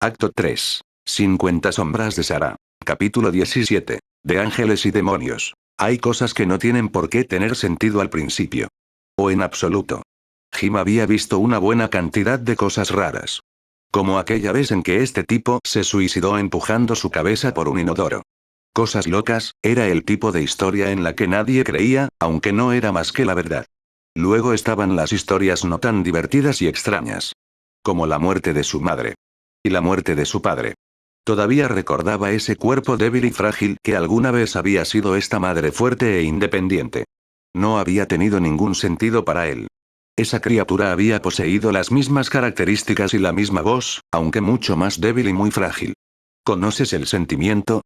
Acto 3. 50 sombras de Sarah. Capítulo 17. De ángeles y demonios. Hay cosas que no tienen por qué tener sentido al principio. O en absoluto. Jim había visto una buena cantidad de cosas raras. Como aquella vez en que este tipo se suicidó empujando su cabeza por un inodoro. Cosas locas, era el tipo de historia en la que nadie creía, aunque no era más que la verdad. Luego estaban las historias no tan divertidas y extrañas. Como la muerte de su madre. Y la muerte de su padre. Todavía recordaba ese cuerpo débil y frágil que alguna vez había sido esta madre fuerte e independiente. No había tenido ningún sentido para él. Esa criatura había poseído las mismas características y la misma voz, aunque mucho más débil y muy frágil. ¿Conoces el sentimiento?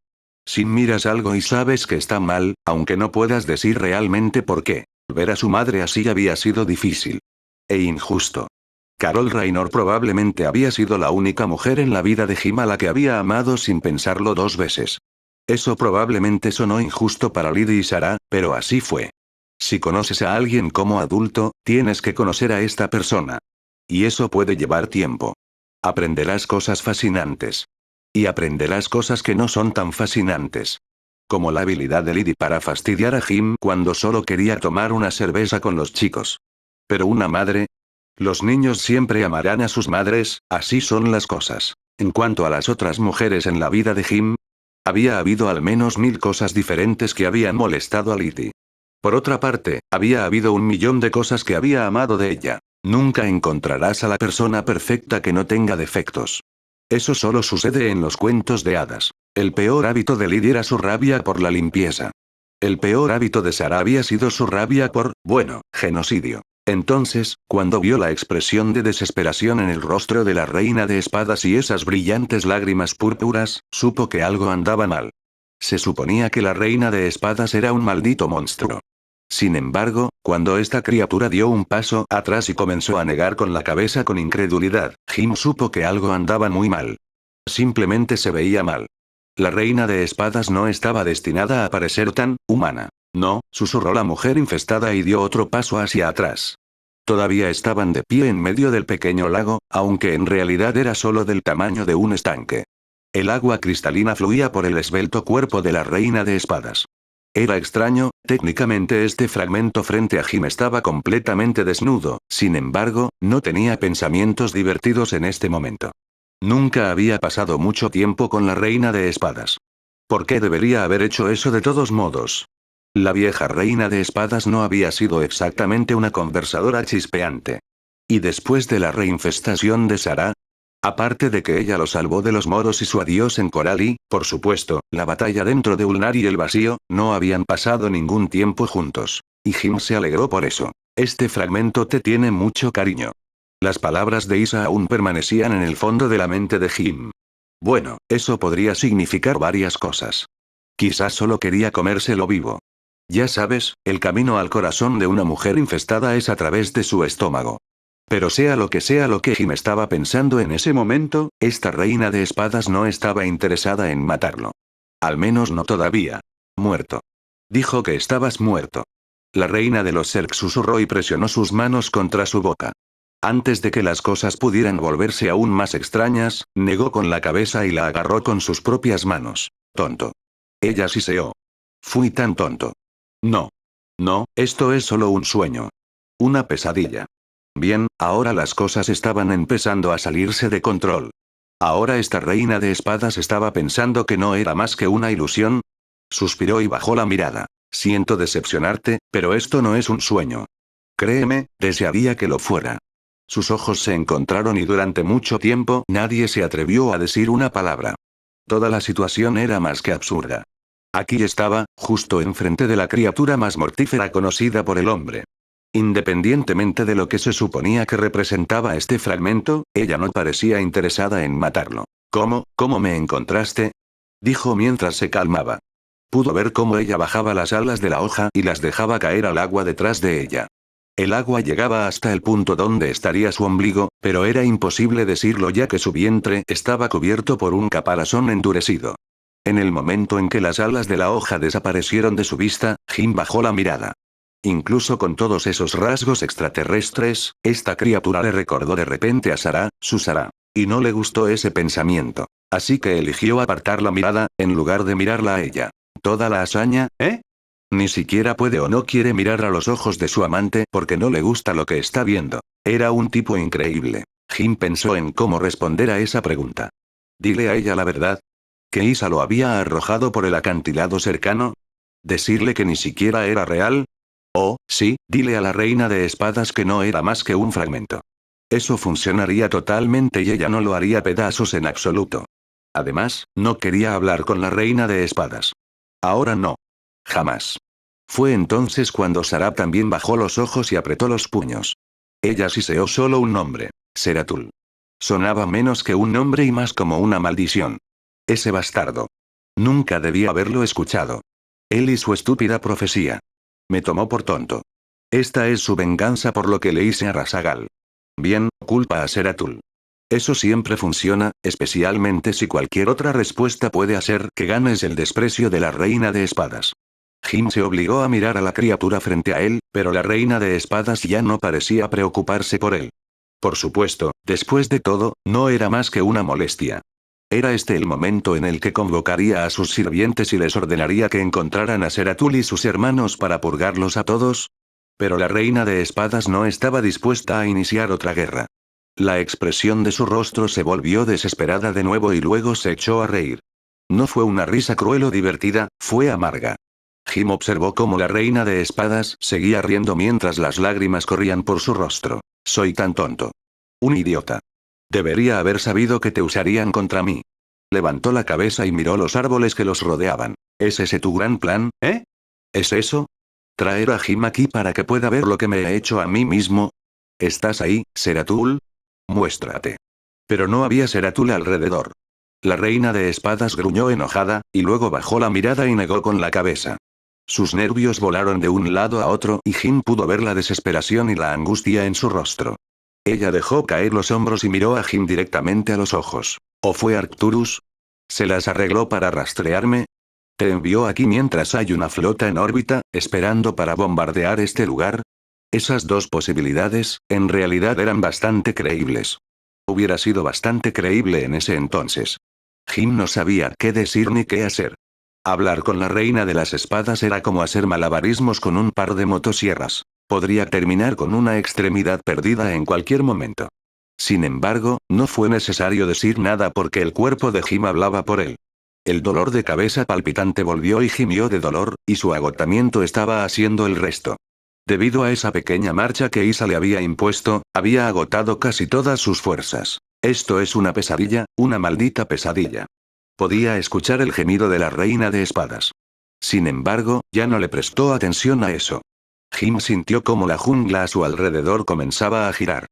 Si miras algo y sabes que está mal, aunque no puedas decir realmente por qué, ver a su madre así había sido difícil. E injusto. Carol Raynor probablemente había sido la única mujer en la vida de Jim a la que había amado sin pensarlo dos veces. Eso probablemente sonó injusto para Lydie y Sarah, pero así fue. Si conoces a alguien como adulto, tienes que conocer a esta persona. Y eso puede llevar tiempo. Aprenderás cosas fascinantes. Y aprenderás cosas que no son tan fascinantes. Como la habilidad de Lydie para fastidiar a Jim cuando solo quería tomar una cerveza con los chicos. Pero una madre. Los niños siempre amarán a sus madres, así son las cosas. En cuanto a las otras mujeres en la vida de Jim, había habido al menos 1000 cosas diferentes que habían molestado a Lydie. Por otra parte, había habido 1.000.000 de cosas que había amado de ella. Nunca encontrarás a la persona perfecta que no tenga defectos. Eso solo sucede en los cuentos de hadas. El peor hábito de Lydie era su rabia por la limpieza. El peor hábito de Sarah había sido su rabia por, genocidio. Entonces, cuando vio la expresión de desesperación en el rostro de la reina de espadas y esas brillantes lágrimas púrpuras, supo que algo andaba mal. Se suponía que la reina de espadas era un maldito monstruo. Sin embargo, cuando esta criatura dio un paso atrás y comenzó a negar con la cabeza con incredulidad, Jim supo que algo andaba muy mal. Simplemente se veía mal. La reina de espadas no estaba destinada a parecer tan humana. No, susurró la mujer infestada y dio otro paso hacia atrás. Todavía estaban de pie en medio del pequeño lago, aunque en realidad era solo del tamaño de un estanque. El agua cristalina fluía por el esbelto cuerpo de la reina de espadas. Era extraño, técnicamente este fragmento frente a Jim estaba completamente desnudo, sin embargo, no tenía pensamientos divertidos en este momento. Nunca había pasado mucho tiempo con la reina de espadas. ¿Por qué debería haber hecho eso de todos modos? La vieja reina de espadas no había sido exactamente una conversadora chispeante. Y después de la reinfestación de Sarah, aparte de que ella lo salvó de los moros y su adiós en Coral y, por supuesto, la batalla dentro de Ulnar y el vacío, no habían pasado ningún tiempo juntos. Y Jim se alegró por eso. Este fragmento te tiene mucho cariño. Las palabras de Isa aún permanecían en el fondo de la mente de Jim. Bueno, eso podría significar varias cosas. Quizás solo quería comérselo vivo. Ya sabes, el camino al corazón de una mujer infestada es a través de su estómago. Pero sea lo que Jim estaba pensando en ese momento, esta reina de espadas no estaba interesada en matarlo. Al menos no todavía. Muerto. Dijo que estabas muerto. La reina de los Zerg susurró y presionó sus manos contra su boca. Antes de que las cosas pudieran volverse aún más extrañas, negó con la cabeza y la agarró con sus propias manos. Tonto. Ella siseó. Fui tan tonto. No. No, esto es solo un sueño. Una pesadilla. Bien, ahora las cosas estaban empezando a salirse de control. Ahora esta reina de espadas estaba pensando que no era más que una ilusión. Suspiró y bajó la mirada. Siento decepcionarte, pero esto no es un sueño. Créeme, desearía que lo fuera. Sus ojos se encontraron y durante mucho tiempo nadie se atrevió a decir una palabra. Toda la situación era más que absurda. Aquí estaba, justo enfrente de la criatura más mortífera conocida por el hombre. Independientemente de lo que se suponía que representaba este fragmento, ella no parecía interesada en matarlo. ¿Cómo me encontraste? Dijo mientras se calmaba. Pudo ver cómo ella bajaba las alas de la hoja y las dejaba caer al agua detrás de ella. El agua llegaba hasta el punto donde estaría su ombligo, pero era imposible decirlo ya que su vientre estaba cubierto por un caparazón endurecido. En el momento en que las alas de la hoja desaparecieron de su vista, Jim bajó la mirada. Incluso con todos esos rasgos extraterrestres, esta criatura le recordó de repente a Sarah, su Sarah. Y no le gustó ese pensamiento. Así que eligió apartar la mirada, en lugar de mirarla a ella. Toda la hazaña, ¿eh? Ni siquiera puede o no quiere mirar a los ojos de su amante porque no le gusta lo que está viendo. Era un tipo increíble. Jin pensó en cómo responder a esa pregunta. Dile a ella la verdad. ¿Que Isa lo había arrojado por el acantilado cercano? ¿Decirle que ni siquiera era real? Oh, sí, dile a la reina de espadas que no era más que un fragmento. Eso funcionaría totalmente y ella no lo haría pedazos en absoluto. Además, no quería hablar con la reina de espadas. Ahora no. Jamás. Fue entonces cuando Sarab también bajó los ojos y apretó los puños. Ella siseó solo un nombre. Seratul. Sonaba menos que un nombre y más como una maldición. Ese bastardo. Nunca debía haberlo escuchado. Él y su estúpida profecía. Me tomó por tonto. Esta es su venganza por lo que le hice a Rasagal. Bien, culpa a Seratul. Eso siempre funciona, especialmente si cualquier otra respuesta puede hacer que ganes el desprecio de la reina de espadas. Jin se obligó a mirar a la criatura frente a él, pero la reina de espadas ya no parecía preocuparse por él. Por supuesto, después de todo, no era más que una molestia. Era este el momento en el que convocaría a sus sirvientes y les ordenaría que encontraran a Seratul y sus hermanos para purgarlos a todos. Pero la reina de espadas no estaba dispuesta a iniciar otra guerra. La expresión de su rostro se volvió desesperada de nuevo y luego se echó a reír. No fue una risa cruel o divertida, fue amarga. Jim observó cómo la reina de espadas seguía riendo mientras las lágrimas corrían por su rostro. Soy tan tonto. Un idiota. Debería haber sabido que te usarían contra mí. Levantó la cabeza y miró los árboles que los rodeaban. ¿Es ese tu gran plan, eh? ¿Es eso? ¿Traer a Jim aquí para que pueda ver lo que me he hecho a mí mismo? ¿Estás ahí, Seratul? Muéstrate. Pero no había Seratul alrededor. La reina de espadas gruñó enojada, y luego bajó la mirada y negó con la cabeza. Sus nervios volaron de un lado a otro y Jin pudo ver la desesperación y la angustia en su rostro. Ella dejó caer los hombros y miró a Jin directamente a los ojos. ¿O fue Arcturus? ¿Se las arregló para rastrearme? ¿Te envió aquí mientras hay una flota en órbita, esperando para bombardear este lugar? Esas dos posibilidades, en realidad eran bastante creíbles. Hubiera sido bastante creíble en ese entonces. Jin no sabía qué decir ni qué hacer. Hablar con la reina de las espadas era como hacer malabarismos con un par de motosierras. Podría terminar con una extremidad perdida en cualquier momento. Sin embargo, no fue necesario decir nada porque el cuerpo de Jim hablaba por él. El dolor de cabeza palpitante volvió y gimió de dolor, y su agotamiento estaba haciendo el resto. Debido a esa pequeña marcha que Isa le había impuesto, había agotado casi todas sus fuerzas. Esto es una pesadilla, una maldita pesadilla. Podía escuchar el gemido de la reina de espadas. Sin embargo, ya no le prestó atención a eso. Jim sintió como la jungla a su alrededor comenzaba a girar.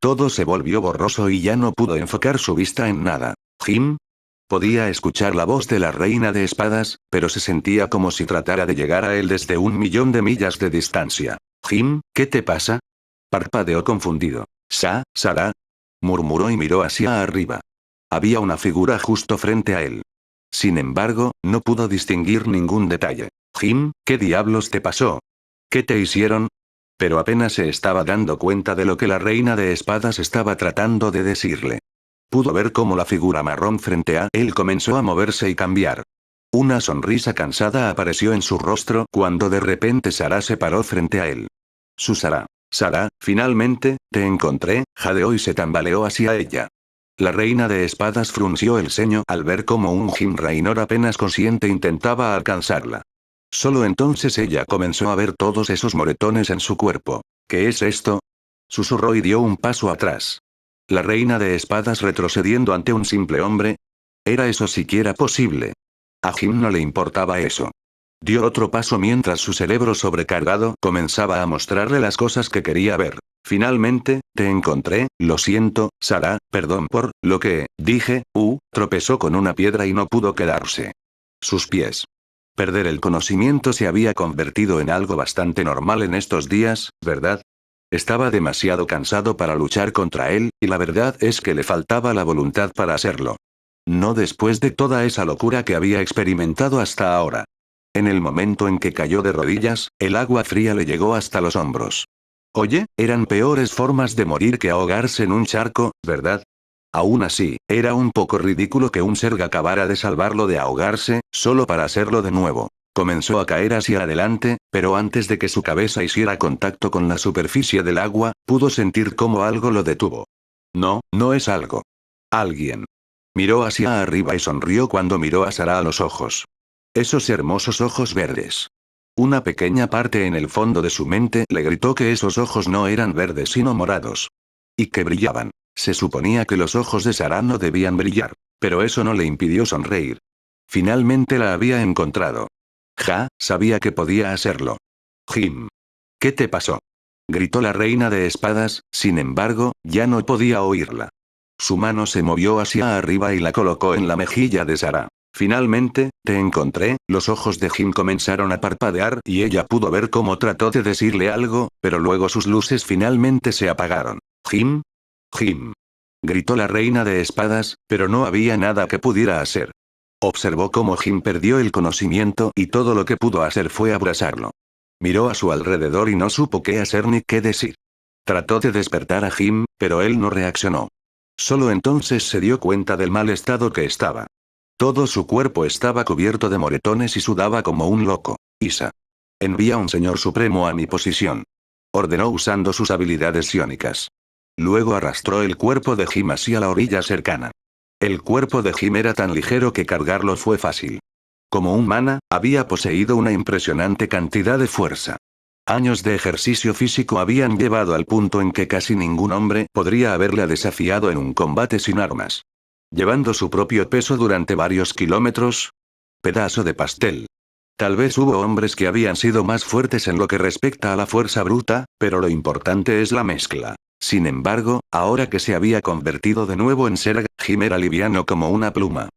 Todo se volvió borroso y ya no pudo enfocar su vista en nada. ¿Jim? Podía escuchar la voz de la reina de espadas, pero se sentía como si tratara de llegar a él desde 1.000.000 de millas de distancia. «Jim, ¿qué te pasa?» Parpadeó confundido. «Sarah», murmuró y miró hacia arriba. Había una figura justo frente a él. Sin embargo, no pudo distinguir ningún detalle. «Jim, ¿qué diablos te pasó? ¿Qué te hicieron?» Pero apenas se estaba dando cuenta de lo que la reina de espadas estaba tratando de decirle. Pudo ver cómo la figura marrón frente a él comenzó a moverse y cambiar. Una sonrisa cansada apareció en su rostro cuando de repente Sarah se paró frente a él. Su Sarah. «Sarah, finalmente, te encontré», jadeó y se tambaleó hacia ella. La reina de espadas frunció el ceño al ver cómo un Jim Raynor apenas consciente intentaba alcanzarla. Solo entonces ella comenzó a ver todos esos moretones en su cuerpo. «¿Qué es esto?», susurró y dio un paso atrás. La reina de espadas retrocediendo ante un simple hombre. ¿Era eso siquiera posible? A Jim no le importaba eso. Dio otro paso mientras su cerebro sobrecargado comenzaba a mostrarle las cosas que quería ver. «Finalmente, te encontré, lo siento, Sarah, perdón por lo que dije», tropezó con una piedra y no pudo quedarse. Sus pies. Perder el conocimiento se había convertido en algo bastante normal en estos días, ¿verdad? Estaba demasiado cansado para luchar contra él, y la verdad es que le faltaba la voluntad para hacerlo. No después de toda esa locura que había experimentado hasta ahora. En el momento en que cayó de rodillas, el agua fría le llegó hasta los hombros. Oye, eran peores formas de morir que ahogarse en un charco, ¿verdad? Aún así, era un poco ridículo que un Zerg acabara de salvarlo de ahogarse, solo para hacerlo de nuevo. Comenzó a caer hacia adelante, pero antes de que su cabeza hiciera contacto con la superficie del agua, pudo sentir cómo algo lo detuvo. No, no es algo. Alguien. Miró hacia arriba y sonrió cuando miró a Sarah a los ojos. Esos hermosos ojos verdes. Una pequeña parte en el fondo de su mente le gritó que esos ojos no eran verdes sino morados. Y que brillaban. Se suponía que los ojos de Sarah no debían brillar, pero eso no le impidió sonreír. Finalmente la había encontrado. Sabía que podía hacerlo. Jim. ¿Qué te pasó? Gritó la reina de espadas, sin embargo, ya no podía oírla. Su mano se movió hacia arriba y la colocó en la mejilla de Sarah. Finalmente, te encontré. Los ojos de Jim comenzaron a parpadear y ella pudo ver cómo trató de decirle algo, pero luego sus luces finalmente se apagaron. Jim. Jim. Gritó la reina de espadas, pero no había nada que pudiera hacer. Observó cómo Jim perdió el conocimiento y todo lo que pudo hacer fue abrazarlo. Miró a su alrededor y no supo qué hacer ni qué decir. Trató de despertar a Jim, pero él no reaccionó. Solo entonces se dio cuenta del mal estado que estaba. Todo su cuerpo estaba cubierto de moretones y sudaba como un loco. Isa. Envía un señor supremo a mi posición. Ordenó usando sus habilidades psiónicas. Luego arrastró el cuerpo de Jim hacia la orilla cercana. El cuerpo de Jim era tan ligero que cargarlo fue fácil. Como un mana, había poseído una impresionante cantidad de fuerza. Años de ejercicio físico habían llevado al punto en que casi ningún hombre podría haberle desafiado en un combate sin armas. Llevando su propio peso durante varios kilómetros. Pedazo de pastel. Tal vez hubo hombres que habían sido más fuertes en lo que respecta a la fuerza bruta, pero lo importante es la mezcla. Sin embargo, ahora que se había convertido de nuevo en Zerg, Jim era liviano como una pluma.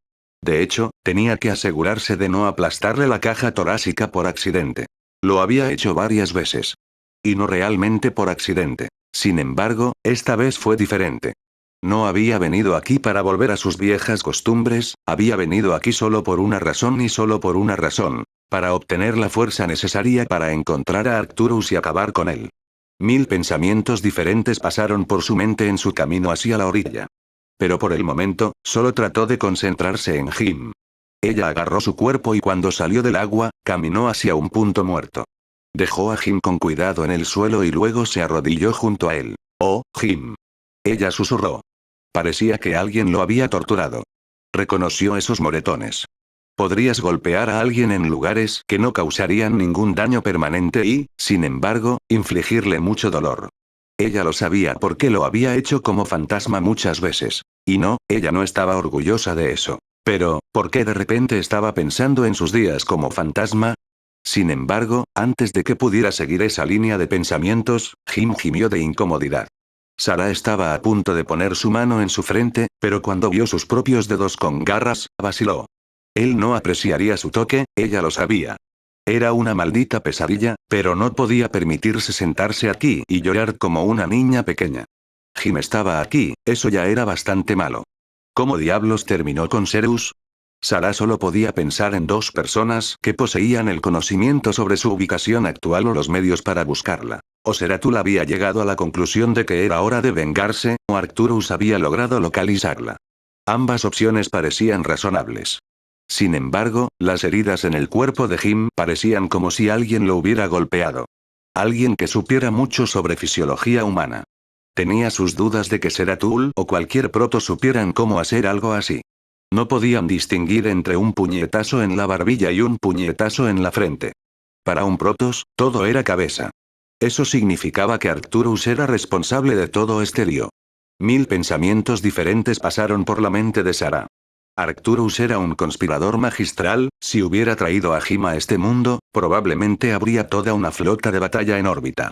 De hecho, tenía que asegurarse de no aplastarle la caja torácica por accidente. Lo había hecho varias veces. Y no realmente por accidente. Sin embargo, esta vez fue diferente. No había venido aquí para volver a sus viejas costumbres, había venido aquí solo por una razón y solo por una razón. Para obtener la fuerza necesaria para encontrar a Arcturus y acabar con él. 1000 pensamientos diferentes pasaron por su mente en su camino hacia la orilla. Pero por el momento, solo trató de concentrarse en Jim. Ella agarró su cuerpo y cuando salió del agua, caminó hacia un punto muerto. Dejó a Jim con cuidado en el suelo y luego se arrodilló junto a él. «Oh, Jim». Ella susurró. Parecía que alguien lo había torturado. Reconoció esos moretones. Podrías golpear a alguien en lugares que no causarían ningún daño permanente y, sin embargo, infligirle mucho dolor. Ella lo sabía porque lo había hecho como fantasma muchas veces. Y no, ella no estaba orgullosa de eso. Pero, ¿por qué de repente estaba pensando en sus días como fantasma? Sin embargo, antes de que pudiera seguir esa línea de pensamientos, Jim gimió de incomodidad. Sarah estaba a punto de poner su mano en su frente, pero cuando vio sus propios dedos con garras, vaciló. Él no apreciaría su toque, ella lo sabía. Era una maldita pesadilla, pero no podía permitirse sentarse aquí y llorar como una niña pequeña. Jim estaba aquí, eso ya era bastante malo. ¿Cómo diablos terminó con Zerus? Sarah solo podía pensar en dos personas que poseían el conocimiento sobre su ubicación actual o los medios para buscarla. O Zeratul había llegado a la conclusión de que era hora de vengarse, o Arcturus había logrado localizarla. Ambas opciones parecían razonables. Sin embargo, las heridas en el cuerpo de Jim parecían como si alguien lo hubiera golpeado. Alguien que supiera mucho sobre fisiología humana. Tenía sus dudas de que Zeratul o cualquier proto supieran cómo hacer algo así. No podían distinguir entre un puñetazo en la barbilla y un puñetazo en la frente. Para un protos, todo era cabeza. Eso significaba que Arcturus era responsable de todo este lío. 1000 pensamientos diferentes pasaron por la mente de Sarah. Arcturus era un conspirador magistral, si hubiera traído a Jim a este mundo, probablemente habría toda una flota de batalla en órbita.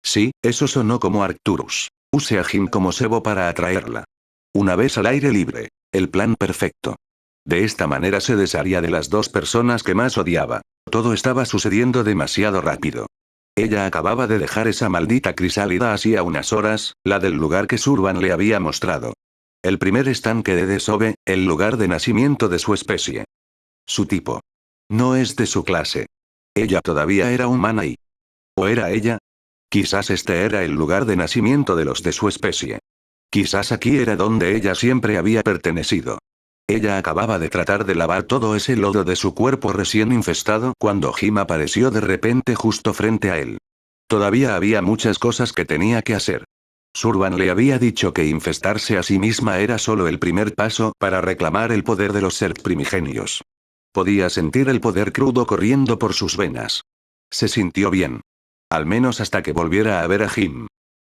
Sí, eso sonó como Arcturus. Use a Jim como cebo para atraerla. Una vez al aire libre. El plan perfecto. De esta manera se desharía de las dos personas que más odiaba. Todo estaba sucediendo demasiado rápido. Ella acababa de dejar esa maldita crisálida hacía unas horas, la del lugar que Surban le había mostrado. El primer estanque de Desove, el lugar de nacimiento de su especie. Su tipo. No es de su clase. Ella todavía era humana y... ¿O era ella? Quizás este era el lugar de nacimiento de los de su especie. Quizás aquí era donde ella siempre había pertenecido. Ella acababa de tratar de lavar todo ese lodo de su cuerpo recién infestado cuando Jim apareció de repente justo frente a él. Todavía había muchas cosas que tenía que hacer. Surban le había dicho que infestarse a sí misma era solo el primer paso para reclamar el poder de los Zerg primigenios. Podía sentir el poder crudo corriendo por sus venas. Se sintió bien. Al menos hasta que volviera a ver a Jim.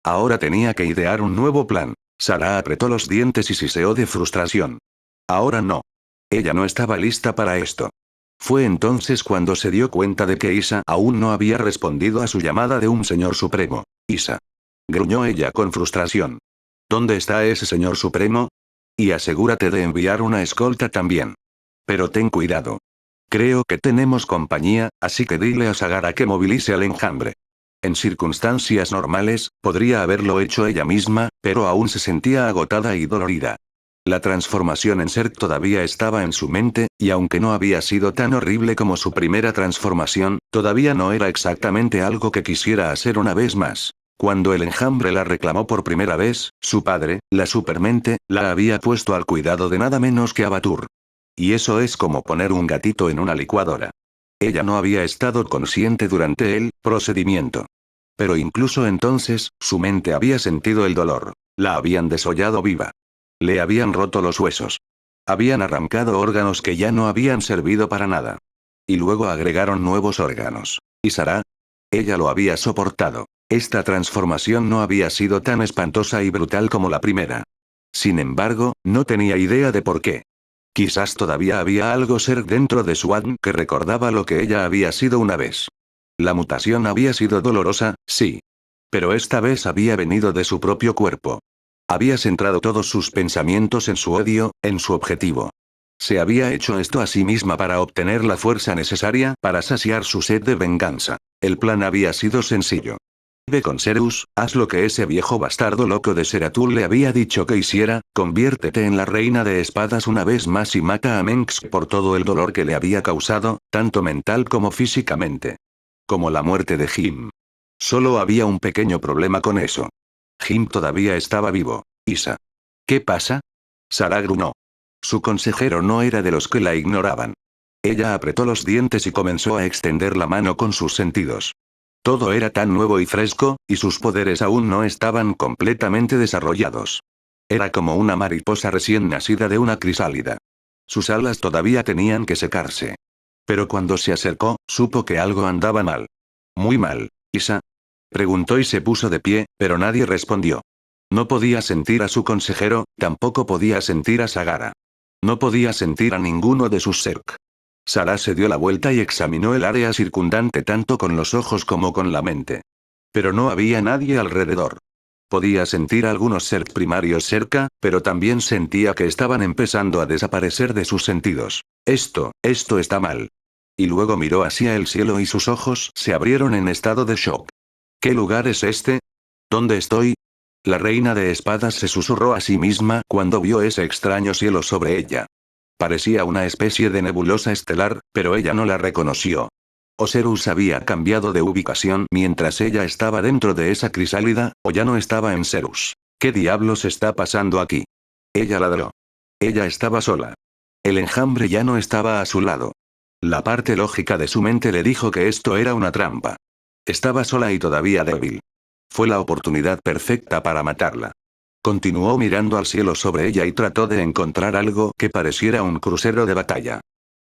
Ahora tenía que idear un nuevo plan. Sarah apretó los dientes y siseó de frustración. Ahora no. Ella no estaba lista para esto. Fue entonces cuando se dio cuenta de que Isa aún no había respondido a su llamada de un señor supremo. Isa. Gruñó ella con frustración. ¿Dónde está ese señor supremo? Y asegúrate de enviar una escolta también. Pero ten cuidado. Creo que tenemos compañía, así que dile a Sagara que movilice al enjambre. En circunstancias normales, podría haberlo hecho ella misma, pero aún se sentía agotada y dolorida. La transformación en Zerg todavía estaba en su mente, y aunque no había sido tan horrible como su primera transformación, todavía no era exactamente algo que quisiera hacer una vez más. Cuando el enjambre la reclamó por primera vez, su padre, la supermente, la había puesto al cuidado de nada menos que Abatur. Y eso es como poner un gatito en una licuadora. Ella no había estado consciente durante el procedimiento. Pero incluso entonces, su mente había sentido el dolor. La habían desollado viva. Le habían roto los huesos. Habían arrancado órganos que ya no habían servido para nada. Y luego agregaron nuevos órganos. ¿Y Sarah? Ella lo había soportado. Esta transformación no había sido tan espantosa y brutal como la primera. Sin embargo, no tenía idea de por qué. Quizás todavía había algo ser dentro de su ADN que recordaba lo que ella había sido una vez. La mutación había sido dolorosa, sí. Pero esta vez había venido de su propio cuerpo. Había centrado todos sus pensamientos en su odio, en su objetivo. Se había hecho esto a sí misma para obtener la fuerza necesaria para saciar su sed de venganza. El plan había sido sencillo. Ve con Serus, haz lo que ese viejo bastardo loco de Seratul le había dicho que hiciera, conviértete en la reina de espadas una vez más y mata a Mengsk por todo el dolor que le había causado, tanto mental como físicamente. Como la muerte de Jim. Solo había un pequeño problema con eso. Jim todavía estaba vivo. Isa. ¿Qué pasa? Sarah gruñó. Su consejero no era de los que la ignoraban. Ella apretó los dientes y comenzó a extender la mano con sus sentidos. Todo era tan nuevo y fresco, y sus poderes aún no estaban completamente desarrollados. Era como una mariposa recién nacida de una crisálida. Sus alas todavía tenían que secarse. Pero cuando se acercó, supo que algo andaba mal. Muy mal, Isa. Preguntó y se puso de pie, pero nadie respondió. No podía sentir a su consejero, tampoco podía sentir a Sagara. No podía sentir a ninguno de sus Zerg. Sarah se dio la vuelta y examinó el área circundante tanto con los ojos como con la mente. Pero no había nadie alrededor. Podía sentir algunos Zerg primarios cerca, pero también sentía que estaban empezando a desaparecer de sus sentidos. Esto está mal. Y luego miró hacia el cielo y sus ojos se abrieron en estado de shock. ¿Qué lugar es este? ¿Dónde estoy? La reina de espadas se susurró a sí misma cuando vio ese extraño cielo sobre ella. Parecía una especie de nebulosa estelar, pero ella no la reconoció. Osiris había cambiado de ubicación mientras ella estaba dentro de esa crisálida, o ya no estaba en Serus. ¿Qué diablos está pasando aquí? Ella ladró. Ella estaba sola. El enjambre ya no estaba a su lado. La parte lógica de su mente le dijo que esto era una trampa. Estaba sola y todavía débil. Fue la oportunidad perfecta para matarla. Continuó mirando al cielo sobre ella y trató de encontrar algo que pareciera un crucero de batalla.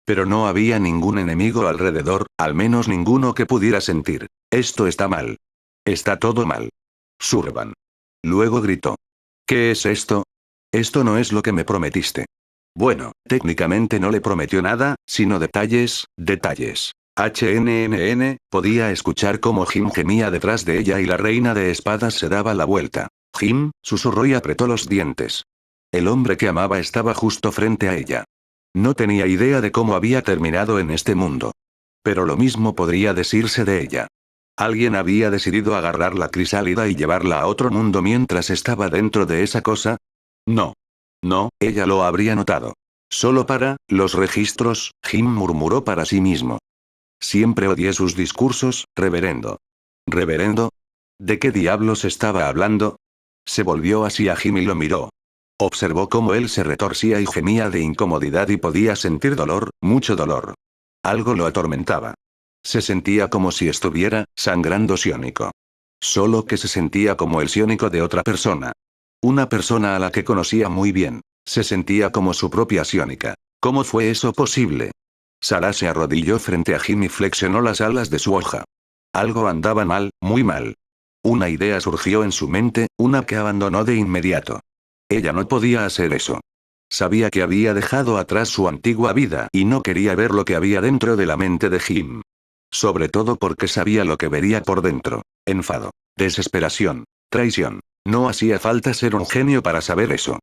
Pero no había ningún enemigo alrededor, al menos ninguno que pudiera sentir. Esto está mal. Está todo mal. Surban. Luego gritó. ¿Qué es esto? Esto no es lo que me prometiste. Bueno, técnicamente no le prometió nada, sino detalles, detalles. Podía escuchar cómo Jim gemía detrás de ella y la reina de espadas se daba la vuelta. Jim, susurró y apretó los dientes. El hombre que amaba estaba justo frente a ella. No tenía idea de cómo había terminado en este mundo. Pero lo mismo podría decirse de ella. ¿Alguien había decidido agarrar la crisálida y llevarla a otro mundo mientras estaba dentro de esa cosa? No. No, ella lo habría notado. Solo para los registros, Jim murmuró para sí mismo. Siempre odié sus discursos, reverendo. ¿Reverendo? ¿De qué diablos estaba hablando? Se volvió hacia Jim y lo miró. Observó cómo él se retorcía y gemía de incomodidad y podía sentir dolor, mucho dolor. Algo lo atormentaba. Se sentía como si estuviera sangrando psiónico. Solo que se sentía como el psiónico de otra persona. Una persona a la que conocía muy bien. Se sentía como su propia psiónica. ¿Cómo fue eso posible? Sarah se arrodilló frente a Jim y flexionó las alas de su hoja. Algo andaba mal, muy mal. Una idea surgió en su mente, una que abandonó de inmediato. Ella no podía hacer eso. Sabía que había dejado atrás su antigua vida y no quería ver lo que había dentro de la mente de Jim. Sobre todo porque sabía lo que vería por dentro. Enfado. Desesperación. Traición. No hacía falta ser un genio para saber eso.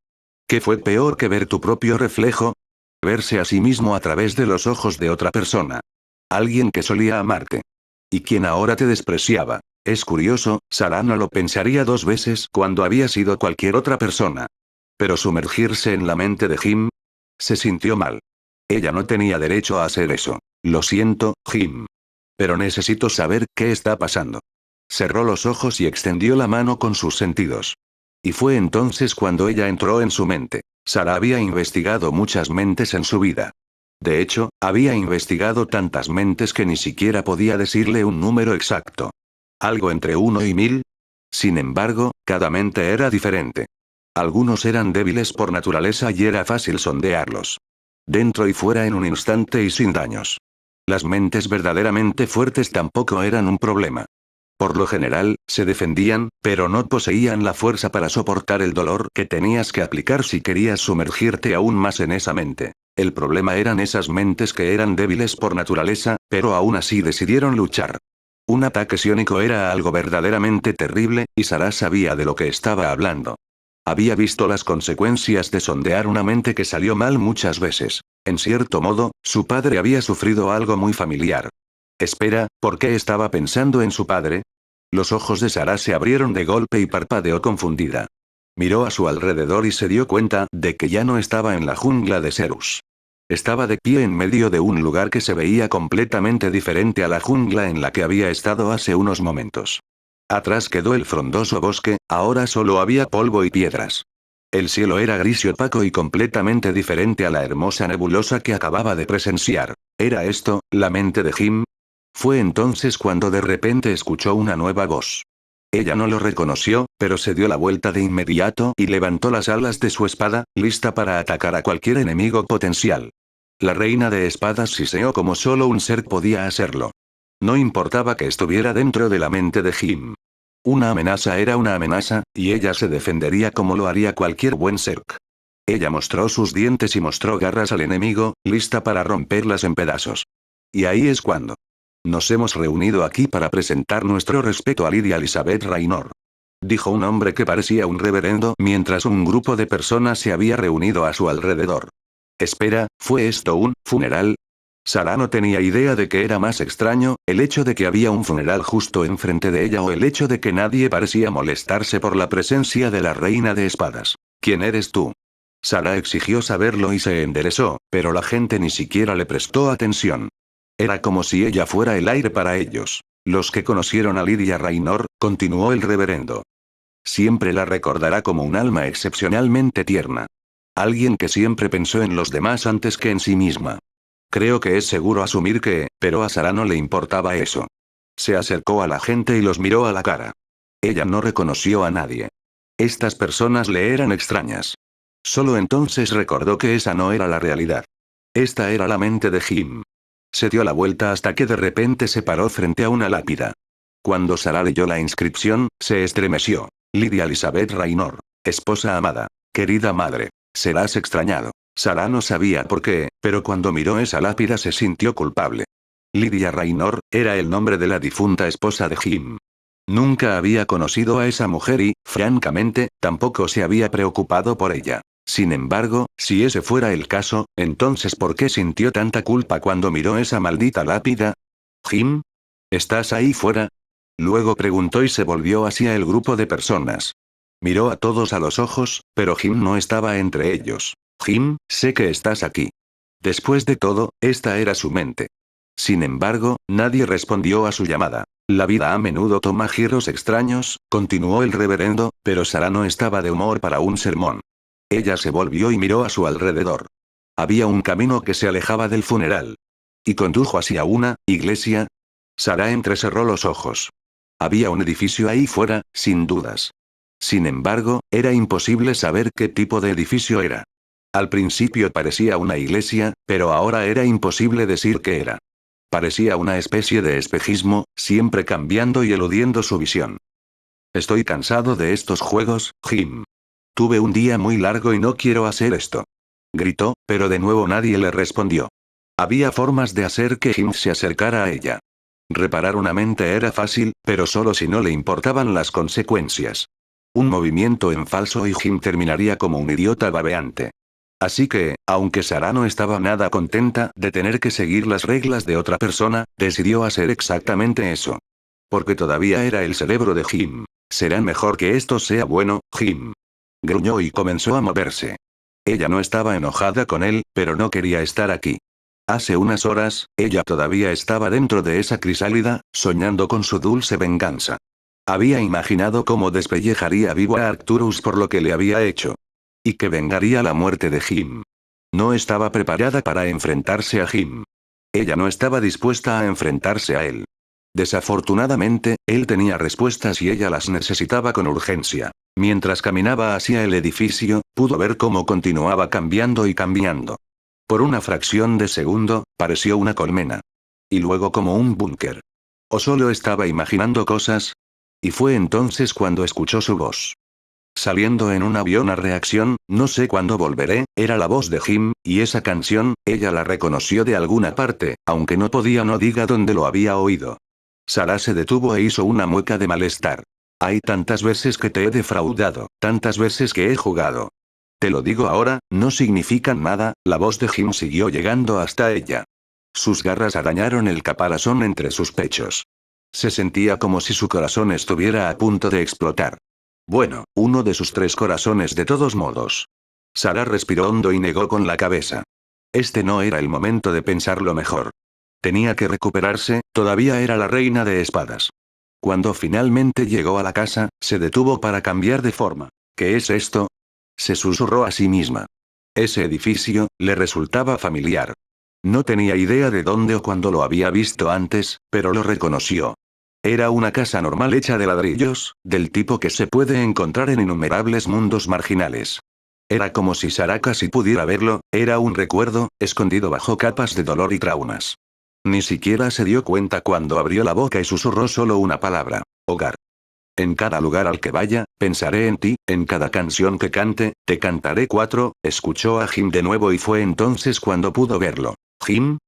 ¿Qué fue peor que ver tu propio reflejo? Verse a sí mismo a través de los ojos de otra persona. Alguien que solía amarte. Y quien ahora te despreciaba. Es curioso, Sarah no lo pensaría dos veces cuando había sido cualquier otra persona. Pero sumergirse en la mente de Jim. Se sintió mal. Ella no tenía derecho a hacer eso. Lo siento, Jim. Pero necesito saber qué está pasando. Cerró los ojos y extendió la mano con sus sentidos. Y fue entonces cuando ella entró en su mente. Sarah había investigado muchas mentes en su vida. De hecho, había investigado tantas mentes que ni siquiera podía decirle un número exacto. ¿Algo entre 1 y 1000? Sin embargo, cada mente era diferente. Algunos eran débiles por naturaleza y era fácil sondearlos. Dentro y fuera en un instante y sin daños. Las mentes verdaderamente fuertes tampoco eran un problema. Por lo general, se defendían, pero no poseían la fuerza para soportar el dolor que tenías que aplicar si querías sumergirte aún más en esa mente. El problema eran esas mentes que eran débiles por naturaleza, pero aún así decidieron luchar. Un ataque psiónico era algo verdaderamente terrible, y Sarah sabía de lo que estaba hablando. Había visto las consecuencias de sondear una mente que salió mal muchas veces. En cierto modo, su padre había sufrido algo muy familiar. Espera, ¿por qué estaba pensando en su padre? Los ojos de Sarah se abrieron de golpe y parpadeó confundida. Miró a su alrededor y se dio cuenta de que ya no estaba en la jungla de Serus. Estaba de pie en medio de un lugar que se veía completamente diferente a la jungla en la que había estado hace unos momentos. Atrás quedó el frondoso bosque, ahora solo había polvo y piedras. El cielo era gris y opaco y completamente diferente a la hermosa nebulosa que acababa de presenciar. ¿Era esto, la mente de Jim? Fue entonces cuando de repente escuchó una nueva voz. Ella no lo reconoció, pero se dio la vuelta de inmediato y levantó las alas de su espada, lista para atacar a cualquier enemigo potencial. La reina de espadas siseó como solo un ser podía hacerlo. No importaba que estuviera dentro de la mente de Jim. Una amenaza era una amenaza, y ella se defendería como lo haría cualquier buen Zerg. Ella mostró sus dientes y mostró garras al enemigo, lista para romperlas en pedazos. Y ahí es cuando. Nos hemos reunido aquí para presentar nuestro respeto a Lydia Elizabeth Raynor. Dijo un hombre que parecía un reverendo mientras un grupo de personas se había reunido a su alrededor. Espera, ¿fue esto un funeral? Sarah no tenía idea de que era más extraño, el hecho de que había un funeral justo enfrente de ella o el hecho de que nadie parecía molestarse por la presencia de la reina de espadas. ¿Quién eres tú? Sarah exigió saberlo y se enderezó, pero la gente ni siquiera le prestó atención. Era como si ella fuera el aire para ellos. Los que conocieron a Lydia Raynor, continuó el reverendo. Siempre la recordará como un alma excepcionalmente tierna. Alguien que siempre pensó en los demás antes que en sí misma. Creo que es seguro asumir que, pero a Sarah no le importaba eso. Se acercó a la gente y los miró a la cara. Ella no reconoció a nadie. Estas personas le eran extrañas. Solo entonces recordó que esa no era la realidad. Esta era la mente de Jim. Se dio la vuelta hasta que de repente se paró frente a una lápida. Cuando Sarah leyó la inscripción, se estremeció. Lydia Elizabeth Raynor. Esposa amada. Querida madre. Serás extrañado. Sarah no sabía por qué, pero cuando miró esa lápida se sintió culpable. Lydia Raynor, era el nombre de la difunta esposa de Jim. Nunca había conocido a esa mujer y, francamente, tampoco se había preocupado por ella. Sin embargo, si ese fuera el caso, entonces ¿por qué sintió tanta culpa cuando miró esa maldita lápida? ¿Jim? ¿Estás ahí fuera? Luego preguntó y se volvió hacia el grupo de personas. Miró a todos a los ojos, pero Jim no estaba entre ellos. Jim, sé que estás aquí. Después de todo, esta era su mente. Sin embargo, nadie respondió a su llamada. La vida a menudo toma giros extraños, continuó el reverendo, pero Sarah no estaba de humor para un sermón. Ella se volvió y miró a su alrededor. Había un camino que se alejaba del funeral. Y condujo hacia una iglesia. Sarah entrecerró los ojos. Había un edificio ahí fuera, sin dudas. Sin embargo, era imposible saber qué tipo de edificio era. Al principio parecía una iglesia, pero ahora era imposible decir qué era. Parecía una especie de espejismo, siempre cambiando y eludiendo su visión. Estoy cansado de estos juegos, Jim. Tuve un día muy largo y no quiero hacer esto. Gritó, pero de nuevo nadie le respondió. Había formas de hacer que Jim se acercara a ella. Reparar una mente era fácil, pero solo si no le importaban las consecuencias. Un movimiento en falso y Jim terminaría como un idiota babeante. Así que, aunque Sarah no estaba nada contenta de tener que seguir las reglas de otra persona, decidió hacer exactamente eso. Porque todavía era el cerebro de Jim. Será mejor que esto sea bueno, Jim. Gruñó y comenzó a moverse. Ella no estaba enojada con él, pero no quería estar aquí. Hace unas horas, ella todavía estaba dentro de esa crisálida, soñando con su dulce venganza. Había imaginado cómo despellejaría vivo a Arcturus por lo que le había hecho. Y que vengaría la muerte de Jim. No estaba preparada para enfrentarse a Jim. Ella no estaba dispuesta a enfrentarse a él. Desafortunadamente, él tenía respuestas y ella las necesitaba con urgencia. Mientras caminaba hacia el edificio, pudo ver cómo continuaba cambiando y cambiando. Por una fracción de segundo, pareció una colmena. Y luego como un búnker. ¿O solo estaba imaginando cosas? Y fue entonces cuando escuchó su voz. Saliendo en un avión a reacción, no sé cuándo volveré, era la voz de Jim, y esa canción, ella la reconoció de alguna parte, aunque no diga dónde lo había oído. Sarah se detuvo e hizo una mueca de malestar. Hay tantas veces que te he defraudado, tantas veces que he jugado. Te lo digo ahora, no significan nada, la voz de Jim siguió llegando hasta ella. Sus garras arañaron el caparazón entre sus pechos. Se sentía como si su corazón estuviera a punto de explotar. Bueno, uno de sus 3 corazones de todos modos. Sarah respiró hondo y negó con la cabeza. Este no era el momento de pensarlo mejor. Tenía que recuperarse, todavía era la reina de espadas. Cuando finalmente llegó a la casa, se detuvo para cambiar de forma. ¿Qué es esto? Se susurró a sí misma. Ese edificio, le resultaba familiar. No tenía idea de dónde o cuándo lo había visto antes, pero lo reconoció. Era una casa normal hecha de ladrillos, del tipo que se puede encontrar en innumerables mundos marginales. Era como si Sarah casi pudiera verlo, era un recuerdo, escondido bajo capas de dolor y traumas. Ni siquiera se dio cuenta cuando abrió la boca y susurró solo una palabra: hogar. En cada lugar al que vaya, pensaré en ti, en cada canción que cante, te cantaré 4, escuchó a Jim de nuevo y fue entonces cuando pudo verlo. Jim.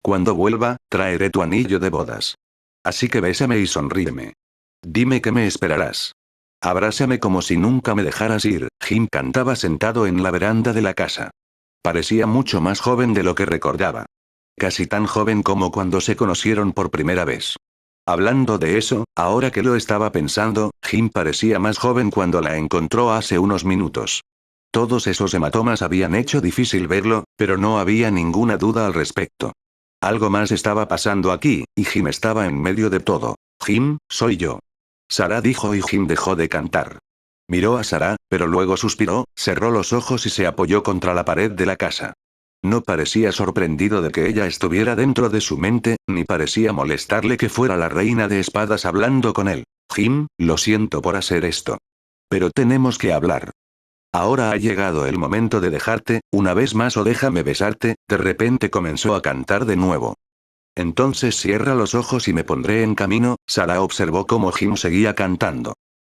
Cuando vuelva, traeré tu anillo de bodas. Así que bésame y sonríeme. Dime que me esperarás. Abrázame como si nunca me dejaras ir. Jim cantaba sentado en la veranda de la casa. Parecía mucho más joven de lo que recordaba. Casi tan joven como cuando se conocieron por primera vez. Hablando de eso, ahora que lo estaba pensando, Jim parecía más joven cuando la encontró hace unos minutos. Todos esos hematomas habían hecho difícil verlo, pero no había ninguna duda al respecto. Algo más estaba pasando aquí, y Jim estaba en medio de todo. Jim, soy yo. Sarah dijo y Jim dejó de cantar. Miró a Sarah, pero luego suspiró, cerró los ojos y se apoyó contra la pared de la casa. No parecía sorprendido de que ella estuviera dentro de su mente, ni parecía molestarle que fuera la reina de espadas hablando con él. Jim, lo siento por hacer esto. Pero tenemos que hablar. Ahora ha llegado el momento de dejarte, una vez más o déjame besarte, de repente comenzó a cantar de nuevo. Entonces cierra los ojos y me pondré en camino, Sarah observó cómo Jim seguía cantando.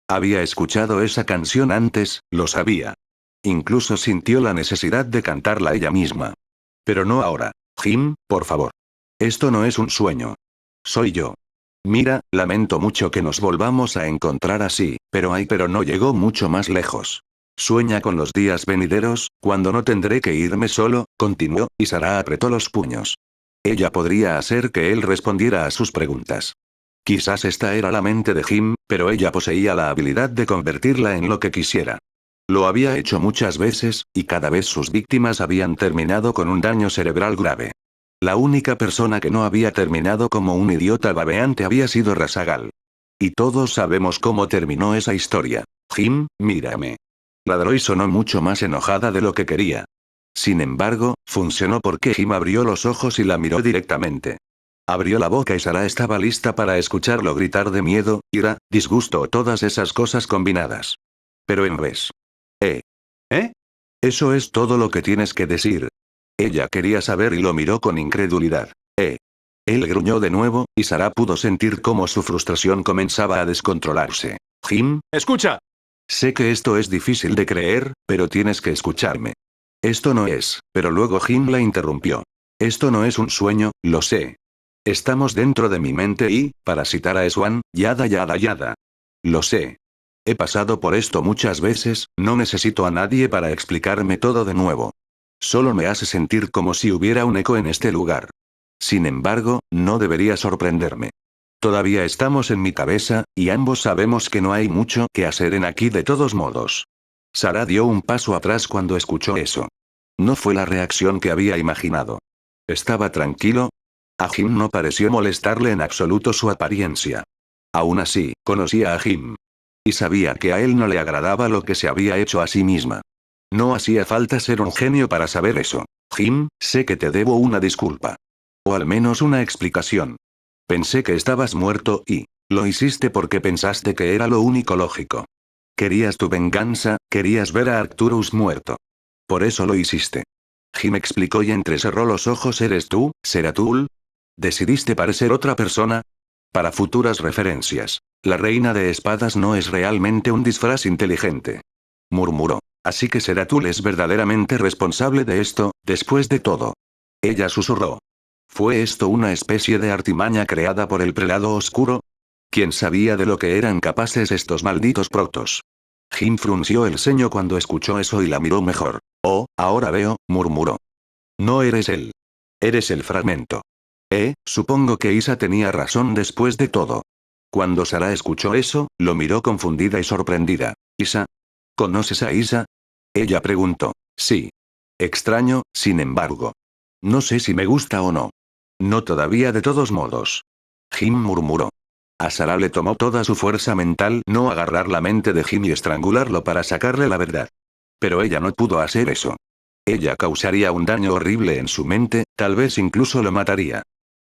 Había escuchado esa canción antes, lo sabía. Incluso sintió la necesidad de cantarla ella misma. Pero no ahora. Jim, por favor. Esto no es un sueño. Soy yo. Mira, lamento mucho que nos volvamos a encontrar así, pero no llegó mucho más lejos. Sueña con los días venideros, cuando no tendré que irme solo, continuó, y Sarah apretó los puños. Ella podría hacer que él respondiera a sus preguntas. Quizás esta era la mente de Jim, pero ella poseía la habilidad de convertirla en lo que quisiera. Lo había hecho muchas veces, y cada vez sus víctimas habían terminado con un daño cerebral grave. La única persona que no había terminado como un idiota babeante había sido Rasagal. Y todos sabemos cómo terminó esa historia. Jim, mírame. Ladró y sonó mucho más enojada de lo que quería. Sin embargo, funcionó porque Jim abrió los ojos y la miró directamente. Abrió la boca y Sarah estaba lista para escucharlo gritar de miedo, ira, disgusto o todas esas cosas combinadas. Pero en vez. ¿Eh? Eso es todo lo que tienes que decir. Ella quería saber y lo miró con incredulidad. Él gruñó de nuevo, y Sarah pudo sentir cómo su frustración comenzaba a descontrolarse. Jim, escucha. Sé que esto es difícil de creer, pero tienes que escucharme. Esto no es, pero luego Jim la interrumpió. Esto no es un sueño, lo sé. Estamos dentro de mi mente y, para citar a Swan, yada yada yada. Lo sé. He pasado por esto muchas veces, no necesito a nadie para explicarme todo de nuevo. Solo me hace sentir como si hubiera un eco en este lugar. Sin embargo, no debería sorprenderme. Todavía estamos en mi cabeza, y ambos sabemos que no hay mucho que hacer en aquí de todos modos. Sarah dio un paso atrás cuando escuchó eso. No fue la reacción que había imaginado. ¿Estaba tranquilo? A Jim no pareció molestarle en absoluto su apariencia. Aún así, conocía a Jim. Y sabía que a él no le agradaba lo que se había hecho a sí misma. No hacía falta ser un genio para saber eso. Jim, sé que te debo una disculpa. O al menos una explicación. Pensé que estabas muerto y, lo hiciste porque pensaste que era lo único lógico. Querías tu venganza, querías ver a Arcturus muerto. Por eso lo hiciste. Jim explicó y entrecerró los ojos. ¿Eres tú, Seratul? ¿Decidiste parecer otra persona? Para futuras referencias, la reina de espadas no es realmente un disfraz inteligente. Murmuró. Así que Seratul es verdaderamente responsable de esto, después de todo. Ella susurró. ¿Fue esto una especie de artimaña creada por el prelado oscuro? ¿Quién sabía de lo que eran capaces estos malditos protos? Jim frunció el ceño cuando escuchó eso y la miró mejor. Oh, ahora veo, murmuró. No eres él. Eres el fragmento. Supongo que Isa tenía razón después de todo. Cuando Sarah escuchó eso, lo miró confundida y sorprendida. ¿Isa? ¿Conoces a Isa? Ella preguntó. Sí. Extraño, sin embargo. No sé si me gusta o no. No todavía de todos modos. Jim murmuró. A Sarah le tomó toda su fuerza mental no agarrar la mente de Jim y estrangularlo para sacarle la verdad. Pero ella no pudo hacer eso. Ella causaría un daño horrible en su mente, tal vez incluso lo mataría.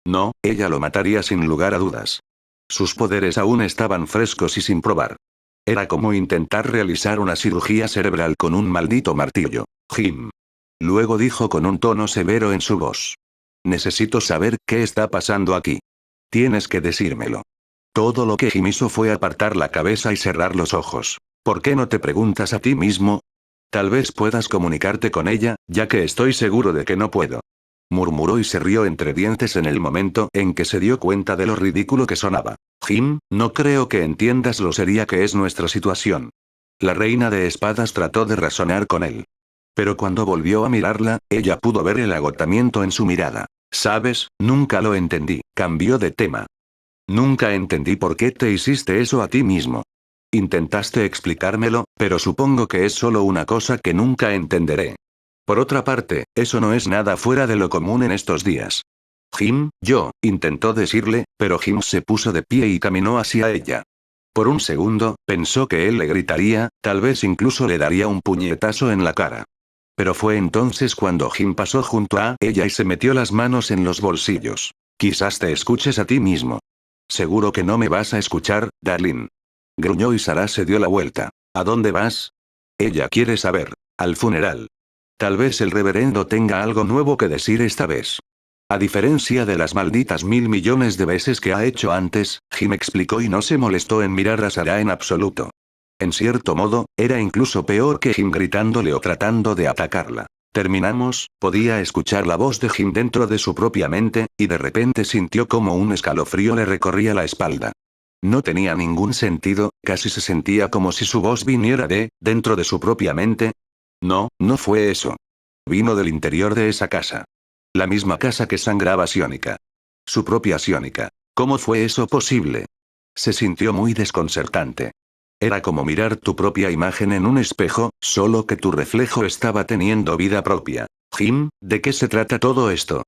No, ella lo mataría sin lugar a dudas. Sus poderes aún estaban frescos y sin probar. Era como intentar realizar una cirugía cerebral con un maldito martillo. Jim. Luego dijo con un tono severo en su voz. Necesito saber qué está pasando aquí. Tienes que decírmelo. Todo lo que Jim hizo fue apartar la cabeza y cerrar los ojos. ¿Por qué no te preguntas a ti mismo? Tal vez puedas comunicarte con ella, ya que estoy seguro de que no puedo. Murmuró y se rió entre dientes en el momento en que se dio cuenta de lo ridículo que sonaba. Jim, no creo que entiendas lo seria que es nuestra situación. La reina de espadas trató de razonar con él. Pero cuando volvió a mirarla, ella pudo ver el agotamiento en su mirada. ¿Sabes? Nunca lo entendí. Cambió de tema. Nunca entendí por qué te hiciste eso a ti mismo. Intentaste explicármelo, pero supongo que es solo una cosa que nunca entenderé. Por otra parte, eso no es nada fuera de lo común en estos días. Jim, intentó decirle, pero Jim se puso de pie y caminó hacia ella. Por un segundo, pensó que él le gritaría, tal vez incluso le daría un puñetazo en la cara. Pero fue entonces cuando Jim pasó junto a ella y se metió las manos en los bolsillos. Quizás te escuches a ti mismo. Seguro que no me vas a escuchar, darling. Gruñó y Sarah se dio la vuelta. ¿A dónde vas? Ella quiere saber. Al funeral. Tal vez el reverendo tenga algo nuevo que decir esta vez. A diferencia de las malditas 1.000.000.000 de veces que ha hecho antes, Jim explicó y no se molestó en mirar a Sarah en absoluto. En cierto modo, era incluso peor que Jim gritándole o tratando de atacarla. Terminamos, podía escuchar la voz de Jim dentro de su propia mente, y de repente sintió como un escalofrío le recorría la espalda. No tenía ningún sentido, casi se sentía como si su voz viniera dentro de su propia mente. No, no fue eso. Vino del interior de esa casa. La misma casa que sangraba Sionica. Su propia Sionica. ¿Cómo fue eso posible? Se sintió muy desconcertante. Era como mirar tu propia imagen en un espejo, solo que tu reflejo estaba teniendo vida propia. Jim, ¿de qué se trata todo esto?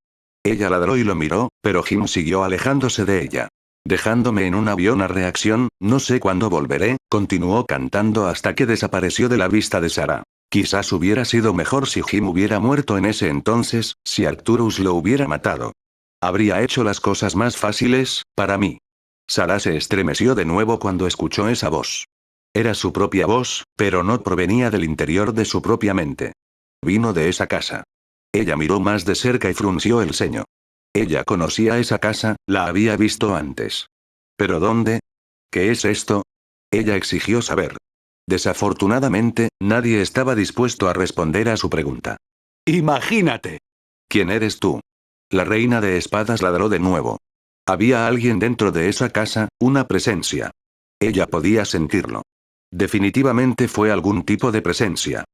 Ella ladró y lo miró, pero Jim siguió alejándose de ella. Dejándome en un avión a reacción, no sé cuándo volveré, continuó cantando hasta que desapareció de la vista de Sarah. Quizás hubiera sido mejor si Jim hubiera muerto en ese entonces, si Arcturus lo hubiera matado. Habría hecho las cosas más fáciles, para mí. Sarah se estremeció de nuevo cuando escuchó esa voz. Era su propia voz, pero no provenía del interior de su propia mente. Vino de esa casa. Ella miró más de cerca y frunció el ceño. Ella conocía esa casa, la había visto antes. ¿Pero dónde? ¿Qué es esto? Ella exigió saber. Desafortunadamente, nadie estaba dispuesto a responder a su pregunta. Imagínate. ¿Quién eres tú? La reina de espadas ladró de nuevo. Había alguien dentro de esa casa, una presencia. Ella podía sentirlo. Definitivamente fue algún tipo de presencia.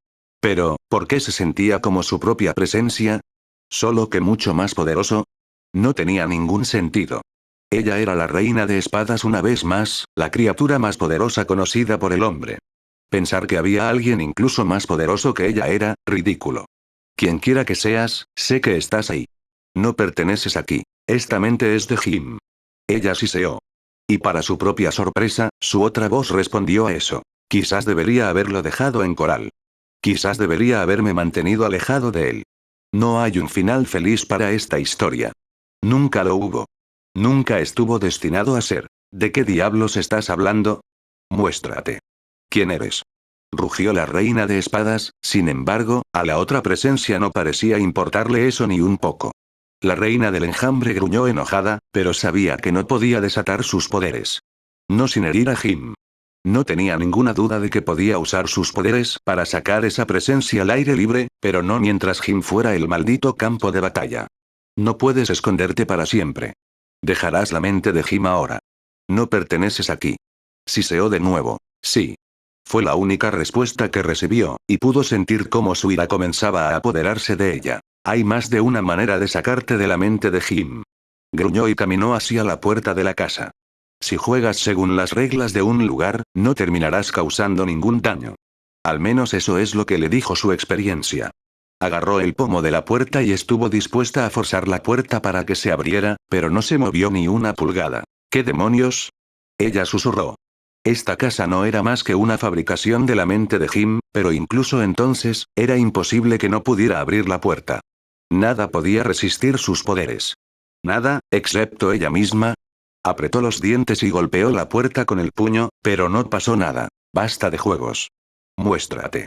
Pero, ¿por qué se sentía como su propia presencia? ¿Solo que mucho más poderoso? No tenía ningún sentido. Ella era la reina de espadas una vez más, la criatura más poderosa conocida por el hombre. Pensar que había alguien incluso más poderoso que ella era ridículo. Quienquiera que seas, sé que estás ahí. No perteneces aquí. Esta mente es de Jim. Ella siseó. Y para su propia sorpresa, su otra voz respondió a eso. Quizás debería haberlo dejado en coral. Quizás debería haberme mantenido alejado de él. No hay un final feliz para esta historia. Nunca lo hubo. Nunca estuvo destinado a ser. ¿De qué diablos estás hablando? Muéstrate. ¿Quién eres? Rugió la reina de espadas, sin embargo, a la otra presencia no parecía importarle eso ni un poco. La reina del enjambre gruñó enojada, pero sabía que no podía desatar sus poderes. No sin herir a Jim. No tenía ninguna duda de que podía usar sus poderes para sacar esa presencia al aire libre, pero no mientras Jim fuera el maldito campo de batalla. No puedes esconderte para siempre. Dejarás la mente de Jim ahora. No perteneces aquí. Siseó de nuevo. Sí. Fue la única respuesta que recibió, y pudo sentir cómo su ira comenzaba a apoderarse de ella. Hay más de una manera de sacarte de la mente de Jim. Gruñó y caminó hacia la puerta de la casa. Si juegas según las reglas de un lugar, no terminarás causando ningún daño. Al menos eso es lo que le dijo su experiencia. Agarró el pomo de la puerta y estuvo dispuesta a forzar la puerta para que se abriera, pero no se movió ni una pulgada. ¿Qué demonios? Ella susurró. Esta casa no era más que una fabricación de la mente de Jim, pero incluso entonces, era imposible que no pudiera abrir la puerta. Nada podía resistir sus poderes. Nada, excepto ella misma. Apretó los dientes y golpeó la puerta con el puño, pero no pasó nada. Basta de juegos. Muéstrate.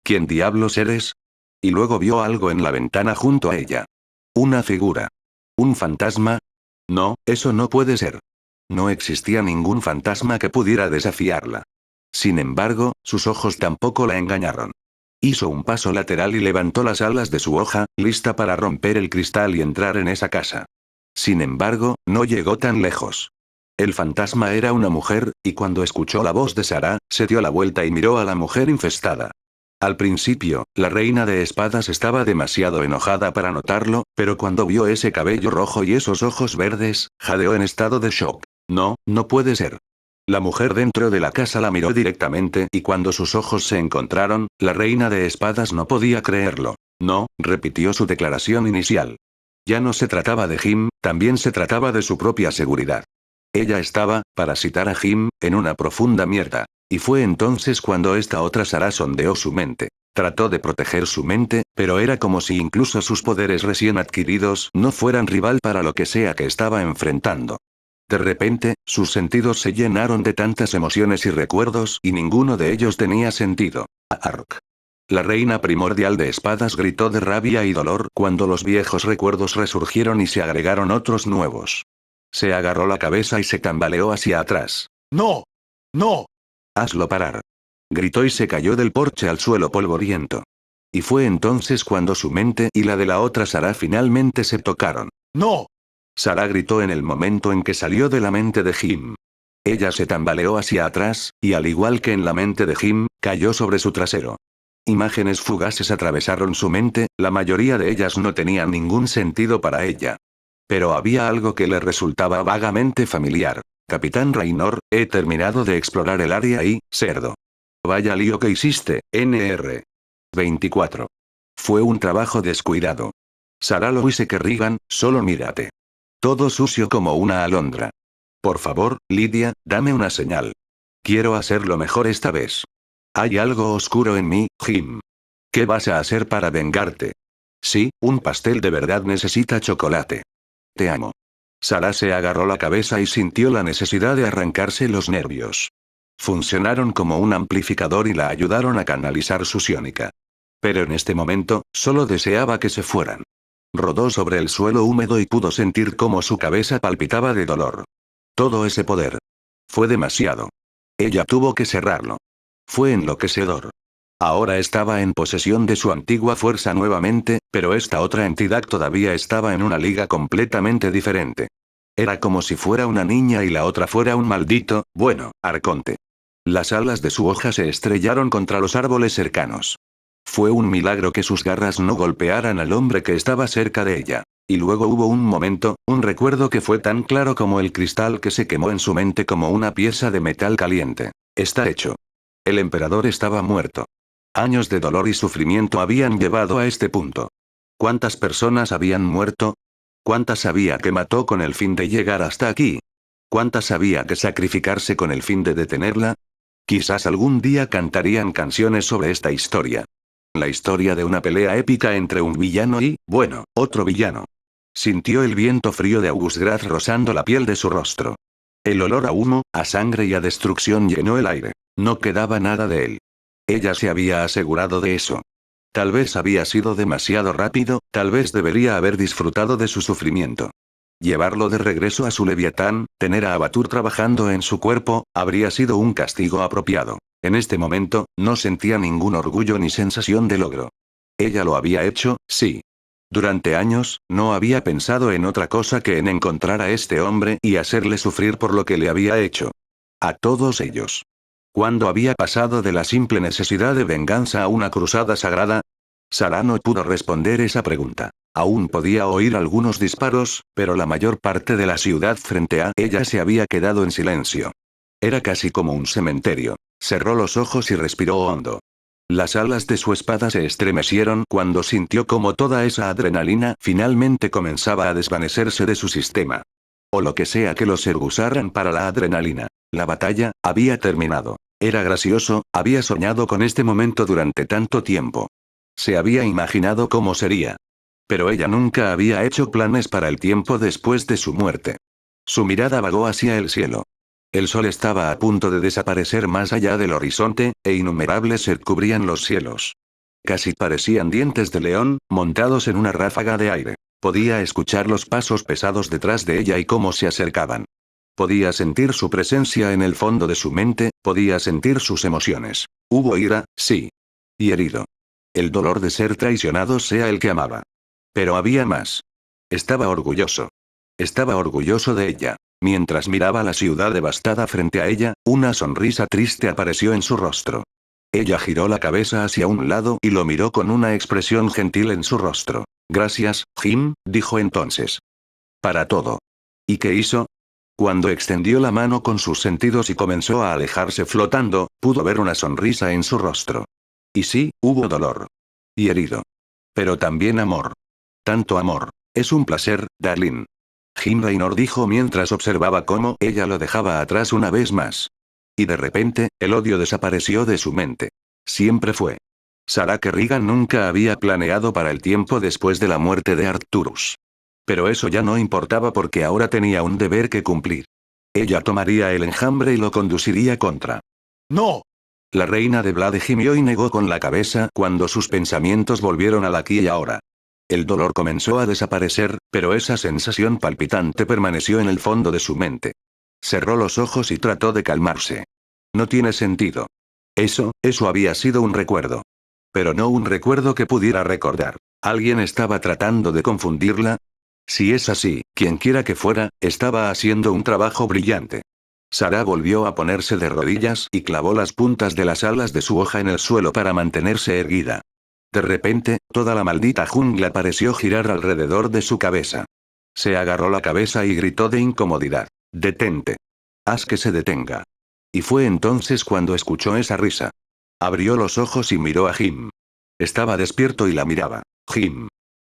¿Quién diablos eres? Y luego vio algo en la ventana junto a ella. Una figura. ¿Un fantasma? No, eso no puede ser. No existía ningún fantasma que pudiera desafiarla. Sin embargo, sus ojos tampoco la engañaron. Hizo un paso lateral y levantó las alas de su hoja, lista para romper el cristal y entrar en esa casa. Sin embargo, no llegó tan lejos. El fantasma era una mujer, y cuando escuchó la voz de Sarah, se dio la vuelta y miró a la mujer infestada. Al principio, la reina de espadas estaba demasiado enojada para notarlo, pero cuando vio ese cabello rojo y esos ojos verdes, jadeó en estado de shock. No, no puede ser. La mujer dentro de la casa la miró directamente y cuando sus ojos se encontraron, la reina de espadas no podía creerlo. No, repitió su declaración inicial. Ya no se trataba de Jim, también se trataba de su propia seguridad. Ella estaba, para citar a Jim, en una profunda mierda. Y fue entonces cuando esta otra Sarah sondeó su mente. Trató de proteger su mente, pero era como si incluso sus poderes recién adquiridos no fueran rival para lo que sea que estaba enfrentando. De repente, sus sentidos se llenaron de tantas emociones y recuerdos y ninguno de ellos tenía sentido. Ark. La reina primordial de espadas gritó de rabia y dolor cuando los viejos recuerdos resurgieron y se agregaron otros nuevos. Se agarró la cabeza y se tambaleó hacia atrás. ¡No! ¡No! Hazlo parar. Gritó y se cayó del porche al suelo polvoriento. Y fue entonces cuando su mente y la de la otra Sarah finalmente se tocaron. ¡No! Sarah gritó en el momento en que salió de la mente de Jim. Ella se tambaleó hacia atrás, y al igual que en la mente de Jim, cayó sobre su trasero. Imágenes fugaces atravesaron su mente, la mayoría de ellas no tenían ningún sentido para ella. Pero había algo que le resultaba vagamente familiar. Capitán Raynor, he terminado de explorar el área y, cerdo. Vaya lío que hiciste, NR. 24. Fue un trabajo descuidado. Sarah Louise Kerrigan, solo mírate. Todo sucio como una alondra. Por favor, Lydia, dame una señal. Quiero hacerlo mejor esta vez. Hay algo oscuro en mí, Jim. ¿Qué vas a hacer para vengarte? Sí, un pastel de verdad necesita chocolate. Te amo. Sarah se agarró la cabeza y sintió la necesidad de arrancarse los nervios. Funcionaron como un amplificador y la ayudaron a canalizar su psiónica. Pero en este momento, solo deseaba que se fueran. Rodó sobre el suelo húmedo y pudo sentir cómo su cabeza palpitaba de dolor. Todo ese poder. Fue demasiado. Ella tuvo que cerrarlo. Fue enloquecedor. Ahora estaba en posesión de su antigua fuerza nuevamente, pero esta otra entidad todavía estaba en una liga completamente diferente. Era como si fuera una niña y la otra fuera un maldito, bueno, arconte. Las alas de su hoja se estrellaron contra los árboles cercanos. Fue un milagro que sus garras no golpearan al hombre que estaba cerca de ella. Y luego hubo un momento, un recuerdo que fue tan claro como el cristal que se quemó en su mente como una pieza de metal caliente. Está hecho. El emperador estaba muerto. Años de dolor y sufrimiento habían llevado a este punto. ¿Cuántas personas habían muerto? ¿Cuántas había que mató con el fin de llegar hasta aquí? ¿Cuántas había que sacrificarse con el fin de detenerla? Quizás algún día cantarían canciones sobre esta historia. La historia de una pelea épica entre un villano y, bueno, otro villano. Sintió el viento frío de Augustgrad rozando la piel de su rostro. El olor a humo, a sangre y a destrucción llenó el aire. No quedaba nada de él. Ella se había asegurado de eso. Tal vez había sido demasiado rápido, tal vez debería haber disfrutado de su sufrimiento. Llevarlo de regreso a su leviatán, tener a Abatur trabajando en su cuerpo, habría sido un castigo apropiado. En este momento, no sentía ningún orgullo ni sensación de logro. Ella lo había hecho, sí. Durante años, no había pensado en otra cosa que en encontrar a este hombre y hacerle sufrir por lo que le había hecho. A todos ellos. ¿Cuándo había pasado de la simple necesidad de venganza a una cruzada sagrada? Sarah no pudo responder esa pregunta. Aún podía oír algunos disparos, pero la mayor parte de la ciudad frente a ella se había quedado en silencio. Era casi como un cementerio. Cerró los ojos y respiró hondo. Las alas de su espada se estremecieron cuando sintió como toda esa adrenalina finalmente comenzaba a desvanecerse de su sistema. O lo que sea que los usaran para la adrenalina. La batalla había terminado. Era gracioso, había soñado con este momento durante tanto tiempo. Se había imaginado cómo sería. Pero ella nunca había hecho planes para el tiempo después de su muerte. Su mirada vagó hacia el cielo. El sol estaba a punto de desaparecer más allá del horizonte, e innumerables sed cubrían los cielos. Casi parecían dientes de león, montados en una ráfaga de aire. Podía escuchar los pasos pesados detrás de ella y cómo se acercaban. Podía sentir su presencia en el fondo de su mente, podía sentir sus emociones. Hubo ira, sí. Y herido. El dolor de ser traicionado sea el que amaba. Pero había más. Estaba orgulloso. Estaba orgulloso de ella. Mientras miraba la ciudad devastada frente a ella, una sonrisa triste apareció en su rostro. Ella giró la cabeza hacia un lado y lo miró con una expresión gentil en su rostro. Gracias, Jim, dijo entonces. Para todo. ¿Y qué hizo? Cuando extendió la mano con sus sentidos y comenzó a alejarse flotando, pudo ver una sonrisa en su rostro. Y sí, hubo dolor. Y herido. Pero también amor. Tanto amor. Es un placer, Darlene. Jim Raynor dijo mientras observaba cómo ella lo dejaba atrás una vez más. Y de repente, el odio desapareció de su mente. Siempre fue. Sarah Kerrigan nunca había planeado para el tiempo después de la muerte de Arcturus. Pero eso ya no importaba porque ahora tenía un deber que cumplir. Ella tomaría el enjambre y lo conduciría contra. ¡No! La reina de Blade gimió y negó con la cabeza cuando sus pensamientos volvieron al aquí y ahora. El dolor comenzó a desaparecer, pero esa sensación palpitante permaneció en el fondo de su mente. Cerró los ojos y trató de calmarse. No tiene sentido. Eso había sido un recuerdo. Pero no un recuerdo que pudiera recordar. ¿Alguien estaba tratando de confundirla? Si es así, quienquiera que fuera, estaba haciendo un trabajo brillante. Sarah volvió a ponerse de rodillas y clavó las puntas de las alas de su hoja en el suelo para mantenerse erguida. De repente, toda la maldita jungla pareció girar alrededor de su cabeza. Se agarró la cabeza y gritó de incomodidad. «Detente. Haz que se detenga». Y fue entonces cuando escuchó esa risa. Abrió los ojos y miró a Jim. Estaba despierto y la miraba. Jim.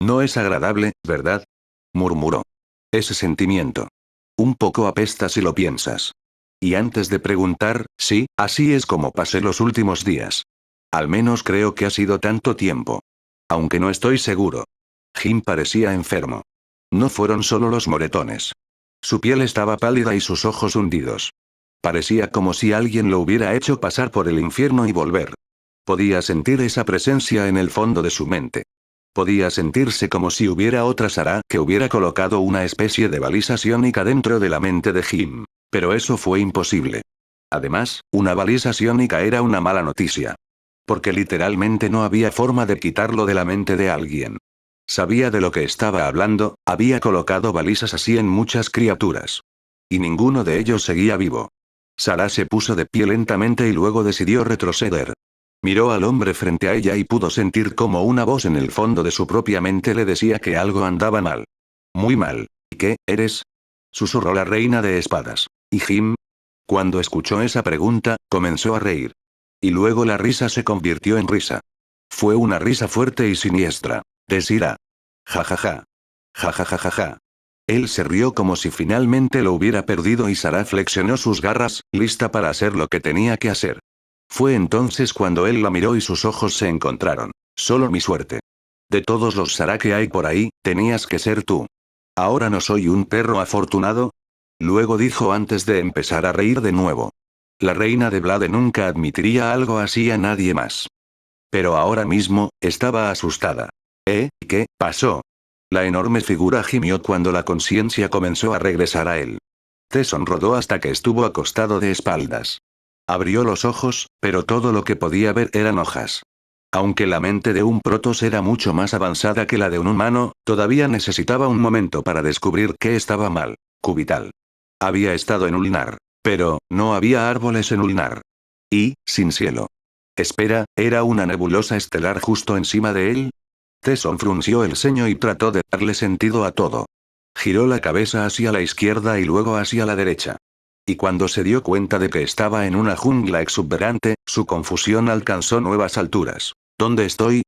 No es agradable, ¿verdad? Murmuró. Ese sentimiento. Un poco apesta si lo piensas. Y antes de preguntar, sí, así es como pasé los últimos días. Al menos creo que ha sido tanto tiempo. Aunque no estoy seguro. Jim parecía enfermo. No fueron solo los moretones. Su piel estaba pálida y sus ojos hundidos. Parecía como si alguien lo hubiera hecho pasar por el infierno y volver. Podía sentir esa presencia en el fondo de su mente. Podía sentirse como si hubiera otra Sarah que hubiera colocado una especie de balisa psiónica dentro de la mente de Jim. Pero eso fue imposible. Además, una balisa psiónica era una mala noticia. Porque literalmente no había forma de quitarlo de la mente de alguien. Sabía de lo que estaba hablando, había colocado balizas así en muchas criaturas. Y ninguno de ellos seguía vivo. Sarah se puso de pie lentamente y luego decidió retroceder. Miró al hombre frente a ella y pudo sentir como una voz en el fondo de su propia mente le decía que algo andaba mal. Muy mal. ¿Y qué, eres? Susurró la reina de espadas. ¿Y Jim? Cuando escuchó esa pregunta, comenzó a reír. Y luego la risa se convirtió en risa. Fue una risa fuerte y siniestra. Desira. Ja ja ja. Ja ja ja ja ja. Él se rió como si finalmente lo hubiera perdido y Sarah flexionó sus garras, lista para hacer lo que tenía que hacer. Fue entonces cuando él la miró y sus ojos se encontraron. Solo mi suerte. De todos los Sarah que hay por ahí, tenías que ser tú. ¿Ahora no soy un perro afortunado? Luego dijo antes de empezar a reír de nuevo. La reina de Blade nunca admitiría algo así a nadie más. Pero ahora mismo, estaba asustada. ¿Qué pasó? La enorme figura gimió cuando la conciencia comenzó a regresar a él. Tesson rodó hasta que estuvo acostado de espaldas. Abrió los ojos, pero todo lo que podía ver eran hojas. Aunque la mente de un Protoss era mucho más avanzada que la de un humano, todavía necesitaba un momento para descubrir qué estaba mal. Cubital. Había estado en Ulnar. Pero, no había árboles en Ulnar. Y, sin cielo. Espera, ¿era una nebulosa estelar justo encima de él? Tesson frunció el ceño y trató de darle sentido a todo. Giró la cabeza hacia la izquierda y luego hacia la derecha. Y cuando se dio cuenta de que estaba en una jungla exuberante, su confusión alcanzó nuevas alturas. ¿Dónde estoy?